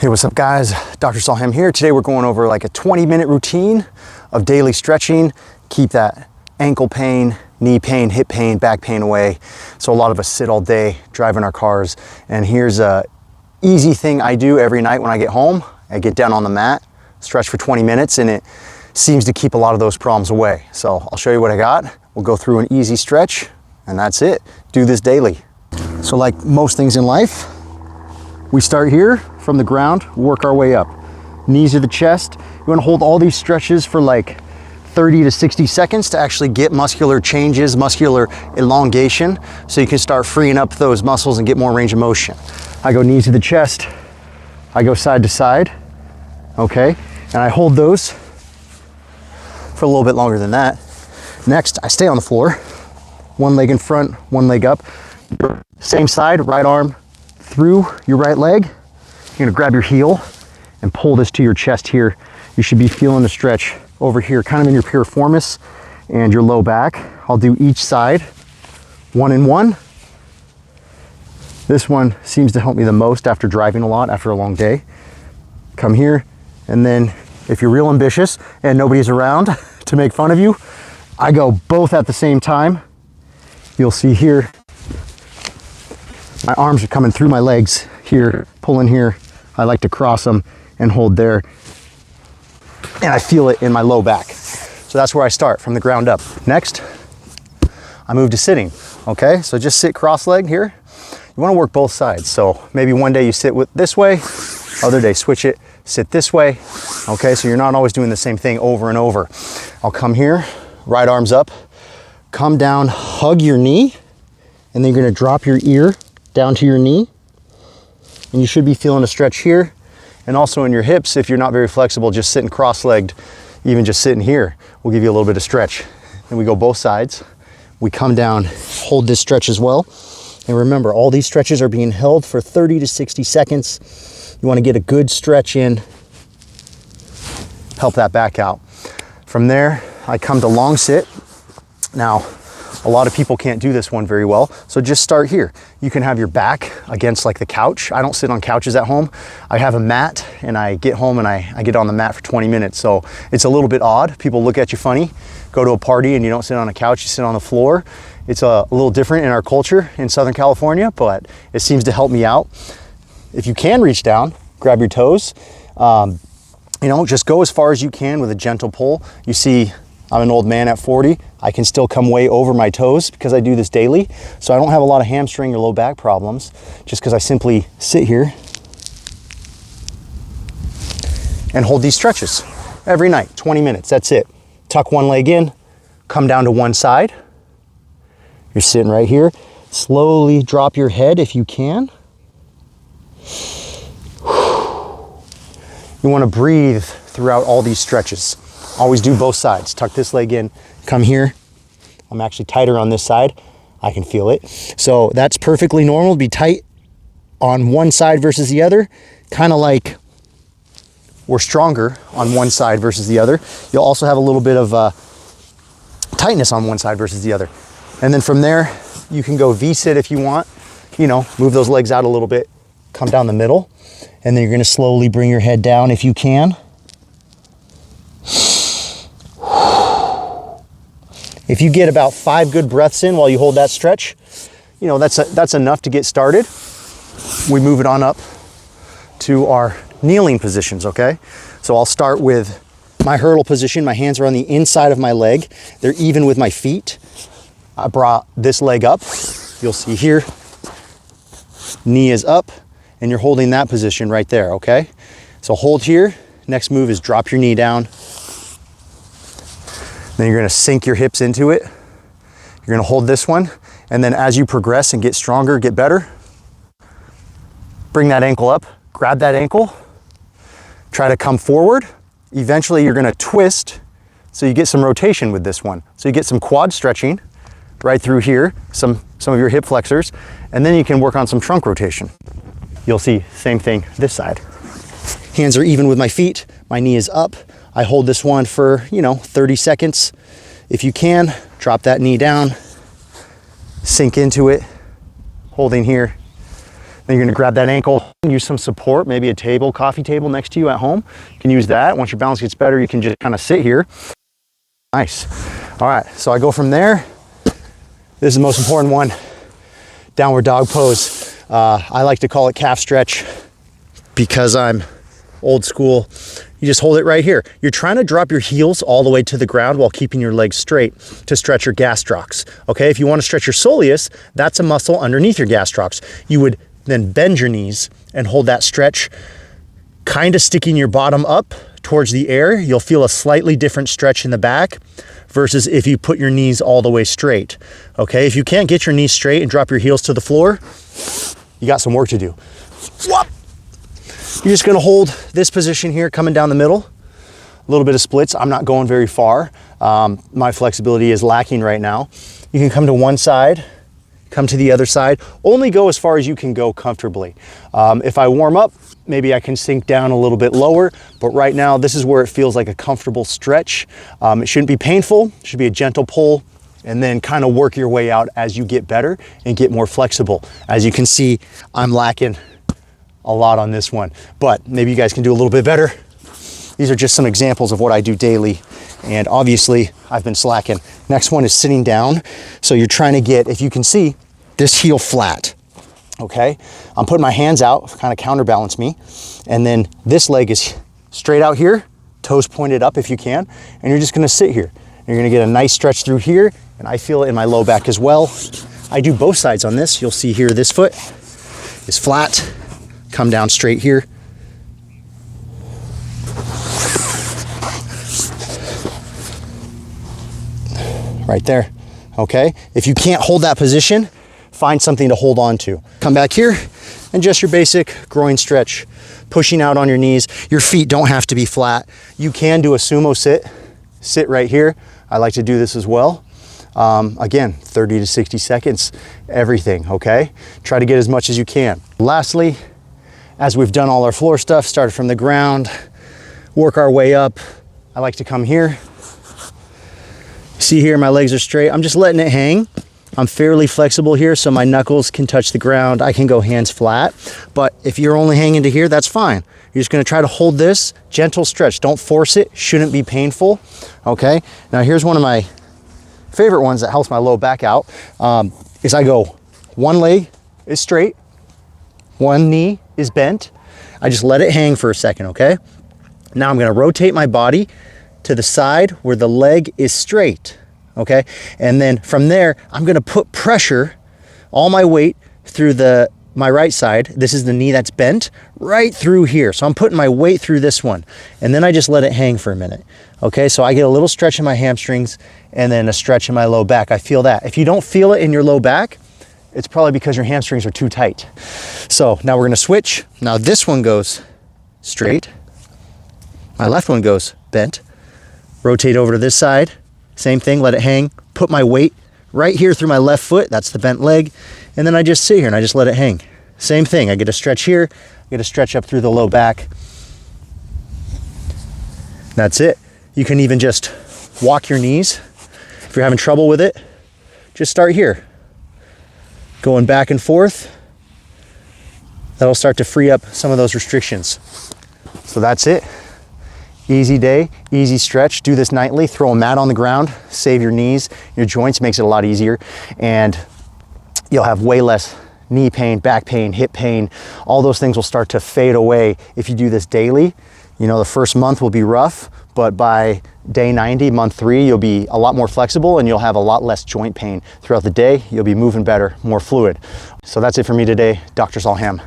Hey, what's up guys? Dr. Salhem here. Today we're going over like a 20-minute routine of daily stretching. Keep that ankle pain, knee pain, hip pain, back pain away. So a lot of us sit all day driving our cars. And here's a easy thing I do every night when I get home. I get down on the mat, stretch for 20 minutes, and it seems to keep a lot of those problems away. So I'll show you what I got. We'll go through an easy stretch, and that's it. Do this daily. So like most things in life, we start here from the ground, work our way up. Knees to the chest. You want to hold all these stretches for like 30 to 60 seconds to actually get muscular changes, muscular elongation, so you can start freeing up those muscles and get more range of motion. I go knees to the chest, I go side to side, okay? And I hold those for a little bit longer than that. Next, I stay on the floor, one leg in front, one leg up. Same side, right arm through your right leg. You're gonna grab your heel and pull this to your chest here. You should be feeling the stretch over here, kind of in your piriformis and your low back. I'll do each side, one and one. This one seems to help me the most after driving a lot, after a long day. Come here, and then if you're real ambitious and nobody's around to make fun of you, I go both at the same time. You'll see here, my arms are coming through my legs here, pulling here. I like to cross them and hold there. And I feel it in my low back. So that's where I start, from the ground up. Next, I move to sitting, okay? So just sit cross-legged here. You wanna work both sides. So maybe one day you sit with this way, other day switch it, sit this way, okay? So you're not always doing the same thing over and over. I'll come here, right arms up, come down, hug your knee, and then you're gonna drop your ear down to your knee. And you should be feeling a stretch here. And also in your hips, if you're not very flexible, just sitting cross-legged, even just sitting here, will give you a little bit of stretch. Then we go both sides. We come down, hold this stretch as well. And remember, all these stretches are being held for 30 to 60 seconds. You wanna get a good stretch in, help that back out. From there, I come to long sit. Now, a lot of people can't do this one very well, so just start here. You can have your back against like the couch. I don't sit on couches at home. I have a mat, and I get home and I get on the mat for 20 minutes, so it's a little bit odd. People look at you funny. Go to a party and you don't sit on a couch, you sit on the floor. It's a little different in our culture in Southern California, but it seems to help me out. If you can reach down, grab your toes. You know, just go as far as you can with a gentle pull. You see, I'm an old man at 40. I can still come way over my toes because I do this daily. So I don't have a lot of hamstring or low back problems just because I simply sit here and hold these stretches every night, 20 minutes, that's it. Tuck one leg in, come down to one side. You're sitting right here. Slowly drop your head if you can. You want to breathe throughout all these stretches. Always do both sides. Tuck this leg in, come here. I'm actually tighter on this side. I can feel it. So that's perfectly normal to be tight on one side versus the other. Kind of like we're stronger on one side versus the other. You'll also have a little bit of tightness on one side versus the other. And then from there, you can go V-sit if you want. You know, move those legs out a little bit, come down the middle. And then you're gonna slowly bring your head down if you can. If you get about 5 good breaths in while you hold that stretch, you know, that's enough to get started. We move it on up to our kneeling positions, okay? So I'll start with my hurdle position. My hands are on the inside of my leg. They're even with my feet. I brought this leg up. You'll see here, knee is up, and you're holding that position right there, okay? So hold here. Next move is drop your knee down. Then you're gonna sink your hips into it. You're gonna hold this one. And then as you progress and get stronger, get better, bring that ankle up, grab that ankle, try to come forward. Eventually you're gonna twist so you get some rotation with this one. So you get some quad stretching right through here, some of your hip flexors, and then you can work on some trunk rotation. You'll see same thing this side. Hands are even with my feet, my knee is up. I hold this one for, 30 seconds. If you can, drop that knee down, sink into it, holding here. Then you're gonna grab that ankle and use some support, maybe a table, coffee table next to you at home. You can use that. Once your balance gets better, you can just kind of sit here. Nice. All right, so I go from there. This is the most important one, downward dog pose. I like to call it calf stretch because I'm old school. You just hold it right here. You're trying to drop your heels all the way to the ground while keeping your legs straight to stretch your gastrocs. Okay, if you want to stretch your soleus, that's a muscle underneath your gastrocs. You would then bend your knees and hold that stretch, kind of sticking your bottom up towards the air. You'll feel a slightly different stretch in the back versus if you put your knees all the way straight. Okay, if you can't get your knees straight and drop your heels to the floor, you got some work to do. Whoop. You're just gonna hold this position here, coming down the middle. A little bit of splits. I'm not going very far. My flexibility is lacking right now. You can come to one side, come to the other side. Only go as far as you can go comfortably. If I warm up, maybe I can sink down a little bit lower, but right now this is where it feels like a comfortable stretch. It shouldn't be painful, it should be a gentle pull, and then kind of work your way out as you get better and get more flexible. As you can see, I'm lacking a lot on this one, but maybe you guys can do a little bit better. These are just some examples of what I do daily, and obviously I've been slacking. Next one is sitting down. So you're trying to get, if you can see, this heel flat, okay? I'm putting my hands out, kind of counterbalance me, and then this leg is straight out here, toes pointed up if you can, and you're just gonna sit here. You're gonna get a nice stretch through here, and I feel it in my low back as well. I do both sides on this. You'll see here, this foot is flat, come down straight here. Right there, okay? If you can't hold that position, find something to hold on to. Come back here and just your basic groin stretch, pushing out on your knees. Your feet don't have to be flat. You can do a sumo sit right here. I like to do this as well. Again, 30 to 60 seconds, everything, okay? Try to get as much as you can. Lastly, as we've done all our floor stuff, started from the ground, work our way up. I like to come here. See here, my legs are straight. I'm just letting it hang. I'm fairly flexible here, so my knuckles can touch the ground. I can go hands flat, but if you're only hanging to here, that's fine. You're just gonna try to hold this, gentle stretch. Don't force it, shouldn't be painful, okay? Now here's one of my favorite ones that helps my low back out, is I go, one leg is straight, one knee is bent. I just let it hang for a second, okay? Now I'm gonna rotate my body to the side where the leg is straight, okay? And then from there, I'm gonna put pressure, all my weight through my right side. This is the knee that's bent, right through here. So I'm putting my weight through this one. And then I just let it hang for a minute, okay? So I get a little stretch in my hamstrings and then a stretch in my low back. I feel that. If you don't feel it in your low back, it's probably because your hamstrings are too tight. So now we're gonna switch. Now this one goes straight. My left one goes bent. Rotate over to this side, same thing, let it hang, put my weight right here through my left foot, that's the bent leg, and then I just sit here and I just let it hang. Same thing, I get a stretch here, I get a stretch up through the low back. That's it. You can even just walk your knees. If you're having trouble with it, just start here. Going back and forth, that'll start to free up some of those restrictions. So that's it. Easy day, easy stretch. Do this nightly. Throw a mat on the ground, save your knees, your joints, makes it a lot easier, and you'll have way less knee pain, back pain, hip pain. All those things will start to fade away if you do this daily. You know, the first month will be rough, but by day 90, month 3, you'll be a lot more flexible and you'll have a lot less joint pain throughout the day. You'll be moving better, more fluid. So that's it for me today. Dr. Solham.